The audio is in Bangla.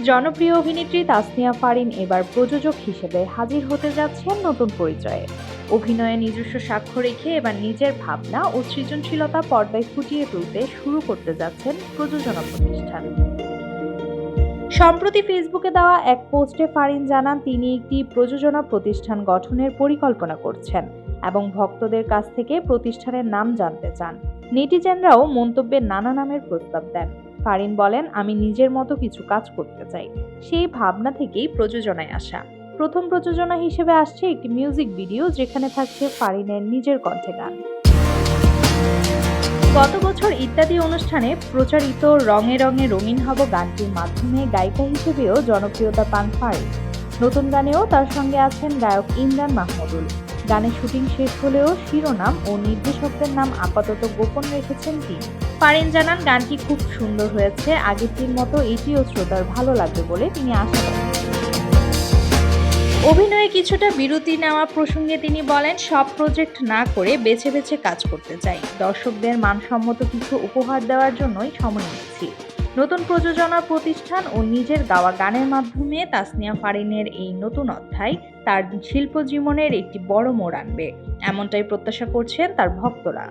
জনপ্রিয় অভিনেত্রী তাসনিয়া ফারিন এবার প্রযোজক হিসেবে হাজির হতে যাচ্ছেন নতুন পরিচয়ে। অভিনয়ে নিজস্ব স্বাক্ষর রেখে এবার নিজের ভাবনা ও সৃজনশীলতা পর্দায় ফুটিয়ে তুলতে শুরু করতে যাচ্ছেন প্রযোজনা প্রতিষ্ঠান। সম্প্রতি ফেসবুকে দেওয়া এক পোস্টে ফারিন জানান তিনি একটি প্রযোজনা প্রতিষ্ঠান গঠনের পরিকল্পনা করছেন এবং ভক্তদের কাছ থেকে প্রতিষ্ঠানের নাম জানতে চান। নেটিজেনরাও মন্তব্যে নানা নামের প্রস্তাব দেন। ফারিন বলেন, আমি নিজের মতো কিছু কাজ করতে চাই, সেই ভাবনা থেকেই প্রযোজনায় আসা। প্রথম প্রযোজনা হিসেবে আসছে একটি মিউজিক ভিডিও, যেখানে থাকছে ফারিনের নিজের কণ্ঠে গান। গত বছর ইত্যাদি অনুষ্ঠানে প্রচারিত রঙে রঙে রঙিন হব গানটির মাধ্যমে গায়িকা হিসেবেও জনপ্রিয়তা পান ফারিন। নতুন গানেও তার সঙ্গে আছেন গায়ক ইমরান মাহমুদুল। গানের শুটিং শেষ হলেও শিরোনাম ও নির্দেশকদের নাম আপাতত গোপন রেখেছেন তিনি। ফারিন জানান, গানটি খুব সুন্দর হয়েছে, আগেরটির মতো এটিও শ্রোতার ভালো লাগবে বলে তিনি আশাবাদী। অভিনয়ে কিছুটা বিরতি নেওয়া প্রসঙ্গে তিনি বলেন, সব প্রজেক্ট না করে বেছে বেছে কাজ করতে চাই। দর্শকদের মানসম্মত কিছু উপহার দেওয়ার জন্যই সময় নিচ্ছি। নতুন প্রযোজনা প্রতিষ্ঠান ও নিজের গাওয়া গানের মাধ্যমে তাসনিয়া ফারিনের এই নতুন অধ্যায় তার শিল্প জীবনের একটি বড় মোড় আনবে, এমনটাই প্রত্যাশা করছেন তার ভক্তরা।